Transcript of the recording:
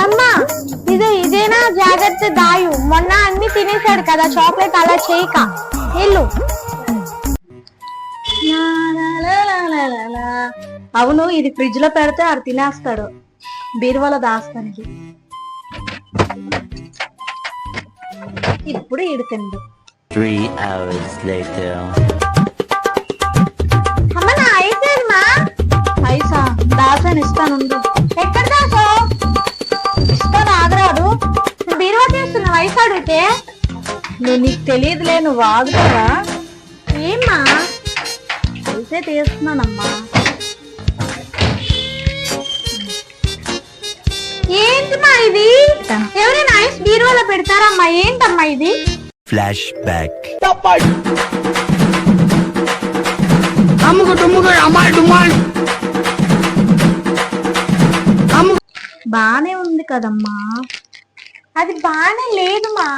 అమ్మా ఇదేనా జాగ్రత్త దాయు, మొన్న అన్ని తినేసాడు కదా చాక్లెట్, అలా చేయక ఇల్లు. అవును, ఇది ఫ్రిడ్జ్ లో పెడితే ఆడు తినేస్తాడు, బీరువాలో దాస్తానికి. ఇప్పుడు ఈడు తిండు. 3 hours later. అమ్మ నా అయిపోయిందమ్మా. ఐసా దాసాను, ఇస్తానుండు. ఎక్కడ దాసావు? ఇస్తాను, ఆగరాడు. బీరువా తీస్తున్నా వయసు అడిగితే. నువ్వు నీకు తెలియదులే, నువ్వు ఆగుతావా? ఏమ్మా? అయితే తీస్తున్నానమ్మా. ఏంటమ్మా ఇది? ఎవరైనా ఐస్ బీరువాలో పెడతారమ్మా? ఏంటమ్మా ఇది? Flash back. బానే ఉంది కదమ్మా. అది బానే లేదుమా.